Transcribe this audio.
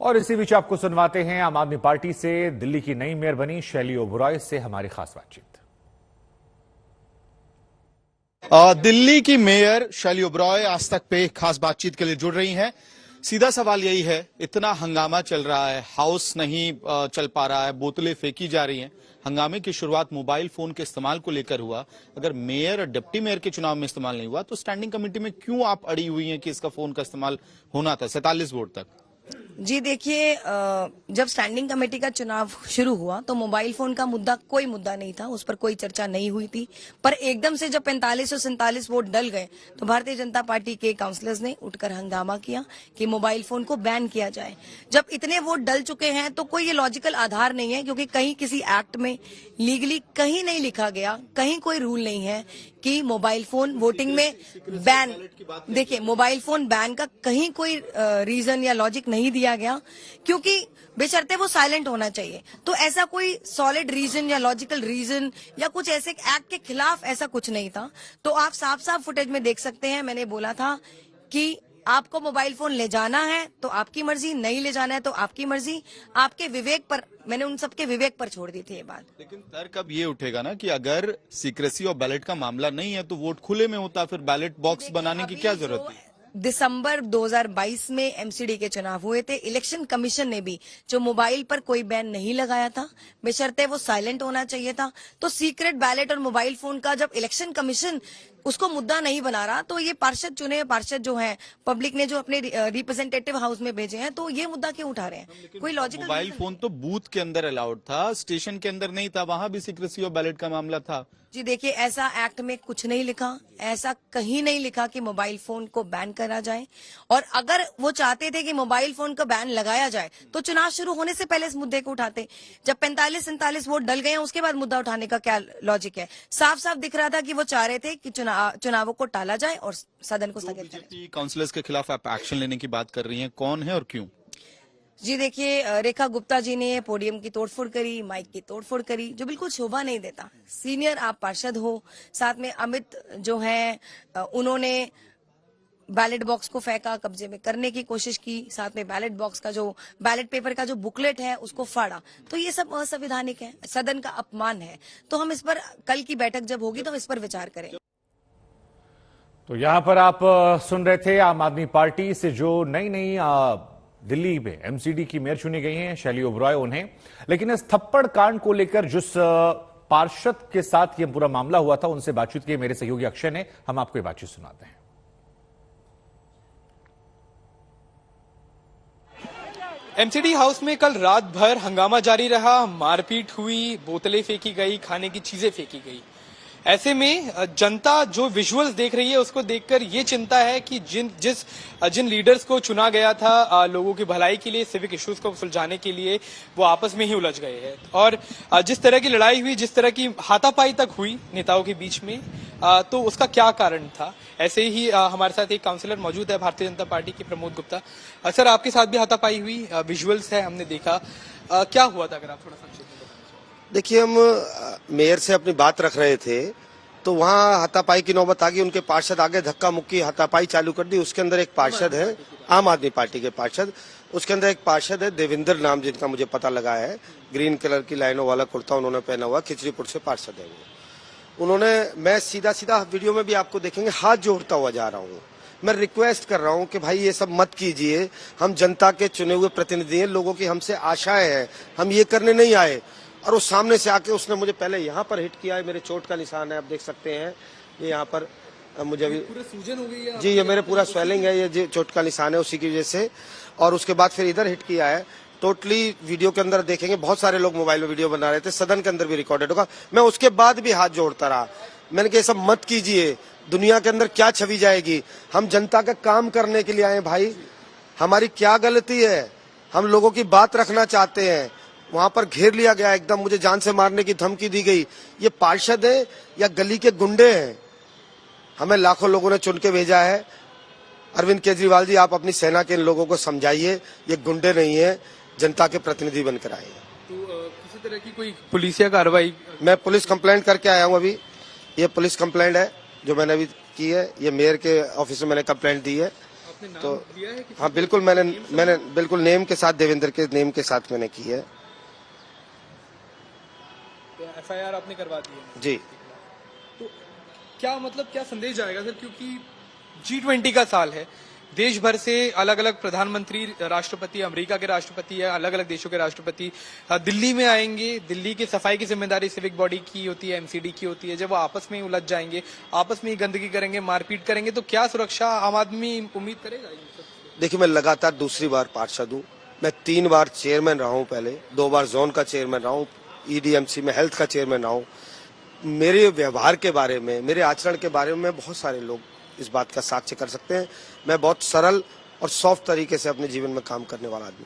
और इसी बीच आपको सुनवाते हैं आम आदमी पार्टी से दिल्ली की नई मेयर बनी शैली ओबरॉय से हमारी खास बातचीत। दिल्ली की मेयर शैली ओबरॉय आज तक पे खास बातचीत के लिए जुड़ रही हैं। सीधा सवाल यही है, इतना हंगामा चल रहा है, हाउस नहीं चल पा रहा है, बोतलें फेंकी जा रही हैं। हंगामे की शुरुआत मोबाइल फोन के इस्तेमाल को लेकर हुआ। अगर मेयर और डिप्टी मेयर के चुनाव में इस्तेमाल नहीं हुआ तो स्टैंडिंग कमेटी में क्यों आप अड़ी हुई हैं कि इसका फोन का इस्तेमाल होना था 47 वोट तक? जी देखिए, जब स्टैंडिंग कमेटी का चुनाव शुरू हुआ तो मोबाइल फोन का मुद्दा कोई मुद्दा नहीं था, उस पर कोई चर्चा नहीं हुई थी। पर एकदम से जब 45 और 47 वोट डल गए तो भारतीय जनता पार्टी के काउंसलर्स ने उठकर हंगामा किया कि मोबाइल फोन को बैन किया जाए। जब इतने वोट डल चुके हैं तो कोई ये लॉजिकल आधार नहीं है, क्योंकि कहीं किसी एक्ट में लीगली कहीं नहीं लिखा गया, कहीं कोई रूल नहीं है कि मोबाइल फोन वोटिंग में बैन। देखिए, मोबाइल फोन बैन का कहीं कोई रीजन या लॉजिक नहीं दिया गया, क्योंकि बेशर्ते वो साइलेंट होना चाहिए। तो ऐसा कोई सॉलिड रीजन या लॉजिकल रीजन या कुछ ऐसे एक्ट के खिलाफ ऐसा कुछ नहीं था। तो आप साफ साफ फुटेज में देख सकते हैं, मैंने बोला था कि आपको मोबाइल फोन ले जाना है तो आपकी मर्जी, नहीं ले जाना है तो आपकी मर्जी, आपके विवेक पर, मैंने उन सबके विवेक पर छोड़ दी थी ये बात। लेकिन तर्क अब ये उठेगा ना कि अगर सीक्रेसी और बैलेट का मामला नहीं है तो वोट खुले में होता, फिर बैलेट बॉक्स बनाने की क्या जरूरत थी? दिसंबर 2022 में एमसीडी के चुनाव हुए थे। इलेक्शन कमीशन ने भी जो मोबाइल पर कोई बैन नहीं लगाया था, बेशर्ते वो साइलेंट होना चाहिए था। तो सीक्रेट बैलेट और मोबाइल फोन का जब इलेक्शन कमीशन उसको मुद्दा नहीं बना रहा तो ये पार्षद चुने हुए पार्षद जो हैं, पब्लिक ने जो अपने रिप्रेजेंटेटिव हाउस में भेजे हैं, तो ये मुद्दा क्यों उठा रहे हैं? कोई लॉजिकल मोबाइल फोन तो बूथ के अंदर अलाउड था, स्टेशन के अंदर नहीं था, वहां भी सीक्रेसी और बैलेट का मामला था। जी देखिए, ऐसा एक्ट में कुछ नहीं लिखा, ऐसा कहीं नहीं लिखा कि मोबाइल फोन को बैन करा जाए। और अगर वो चाहते थे कि मोबाइल फोन का बैन लगाया जाए तो चुनाव शुरू होने से पहले इस मुद्दे को उठाते। जब 45-47 वोट डल गए हैं उसके बाद मुद्दा उठाने का क्या लॉजिक है? साफ साफ दिख रहा था कि वो चाह रहे थे कि चुनावों को टाला जाए और सदन को स्थगित किया जाए। काउंसिलर्स के खिलाफ आप एक्शन लेने की बात कर रही हैं, कौन है और क्यों? जी देखिए, रेखा गुप्ता जी ने पोडियम की तोड़फोड़ करी, माइक की तोड़फोड़ करी, जो बिल्कुल शोभा नहीं देता। सीनियर आप पार्षद हो, साथ में अमित जो हैं उन्होंने बैलेट बॉक्स को फेंका, कब्जे में करने की कोशिश की, साथ में बैलेट बॉक्स का जो बैलेट पेपर का जो बुकलेट है उसको फाड़ा। तो ये सब असंवैधानिक है, सदन का अपमान है। तो हम इस पर कल की बैठक जब होगी तो हम इस पर विचार करें। तो यहां पर आप सुन रहे थे आम आदमी पार्टी से जो नई दिल्ली में एमसीडी की मेयर चुनी गई हैं शैली ओबरॉय उन्हें। लेकिन इस थप्पड़ कांड को लेकर जिस पार्षद के साथ यह पूरा मामला हुआ था उनसे बातचीत की मेरे सहयोगी अक्षय ने, हम आपको ये बातचीत सुनाते हैं। एमसीडी हाउस में कल रात भर हंगामा जारी रहा, मारपीट हुई, बोतलें फेंकी गई, खाने की चीजें फेंकी गई। ऐसे में जनता जो विजुअल्स देख रही है उसको देखकर ये चिंता है कि जिन लीडर्स को चुना गया था लोगों की भलाई के लिए, सिविक इश्यूज को सुलझाने के लिए, वो आपस में ही उलझ गए हैं। और जिस तरह की लड़ाई हुई, जिस तरह की हाथापाई तक हुई नेताओं के बीच में, तो उसका क्या कारण था? ऐसे ही हमारे साथ एक काउंसलर मौजूद है भारतीय जनता पार्टी के, प्रमोद गुप्ता। सर, आपके साथ भी हाथापाई हुई, विजुअल्स है, हमने देखा, क्या हुआ था? अगर आप थोड़ा संक्षेप में। देखिए, हम मेयर से अपनी बात रख रहे थे तो वहाँ हाथापाई की नौबत आ गई। उनके पार्षद आगे धक्का मुक्की हाथापाई चालू कर दी। उसके अंदर एक पार्षद है, आम आदमी पार्टी के पार्षद, उसके अंदर एक पार्षद है देवेंद्र नाम, जिनका मुझे पता लगा है, ग्रीन कलर की लाइनों वाला कुर्ता उन्होंने पहना हुआ, खिचड़ीपुर से पार्षद है वो। उन्होंने, मैं सीधा वीडियो में भी आपको देखेंगे, हाथ जोड़ता हुआ जा रहा हूँ। मैं रिक्वेस्ट कर रहा हूँ कि भाई ये सब मत कीजिए, हम जनता के चुने हुए प्रतिनिधि हैं, लोगों की हमसे आशाएं हैं, हम ये करने नहीं आए। और वो सामने से आके उसने मुझे पहले यहाँ पर हिट किया है, मेरे चोट का निशान है, आप देख सकते हैं ये यहाँ पर मुझे अभी पूरा सूजन हो गई है जी, ये मेरे पूरा स्वेलिंग है, ये चोट का निशान है उसी की वजह से। और उसके बाद फिर इधर हिट किया है। टोटली वीडियो के अंदर देखेंगे, बहुत सारे लोग मोबाइल में वीडियो बना रहे थे, सदन के अंदर भी रिकॉर्डेड होगा। मैं उसके बाद भी हाथ जोड़ता रहा, मैंने कहा सब मत कीजिए, दुनिया के अंदर क्या छवि जाएगी। हम जनता का काम करने के लिए आए भाई, हमारी क्या गलती है? हम लोगों की बात रखना चाहते हैं। वहां पर घेर लिया गया, एकदम मुझे जान से मारने की धमकी दी गई। ये पार्षद है या गली के गुंडे हैं? हमें लाखों लोगों ने चुन के भेजा है। अरविंद केजरीवाल जी, आप अपनी सेना के इन लोगों को समझाइए, ये गुंडे नहीं है, जनता के प्रतिनिधि बनकर आए हैं। तो किसी तरह की कोई पुलिसिया कार्रवाई? मैं पुलिस कंप्लेंट करके आया हूँ अभी। ये पुलिस कंप्लेंट है जो मैंने अभी की है, ये मेयर के ऑफिस में मैंने कंप्लेंट दी है। आपने नाम तो दिया है किसी हाँ को? बिल्कुल, मैंने बिल्कुल नेम के साथ, देवेंद्र के नेम के साथ मैंने की है FIR आपने करवा दी है? जी। तो क्या मतलब क्या संदेश जाएगा सर, क्योंकि G20 का साल है, देश भर से अलग अलग प्रधानमंत्री, राष्ट्रपति, अमेरिका के राष्ट्रपति या अलग अलग देशों के राष्ट्रपति दिल्ली में आएंगे। दिल्ली की सफाई की जिम्मेदारी सिविक बॉडी की होती है, MCD की होती है। जब वो आपस में ही उलझ जाएंगे, आपस में ही गंदगी करेंगे, मारपीट करेंगे, तो क्या सुरक्षा आम आदमी उम्मीद करेगा? देखिए, मैं लगातार दूसरी बार पार्षद हूँ। मैं 3 बार चेयरमैन रहा हूँ, पहले 2 बार जोन का चेयरमैन रहा हूँ, EDMC में हेल्थ का चेयरमैन रहा हूँ। मेरे व्यवहार के बारे में, मेरे आचरण के बारे में बहुत सारे लोग इस बात का साक्ष्य कर सकते हैं। मैं बहुत सरल और सॉफ्ट तरीके से अपने जीवन में काम करने वाला आदमी।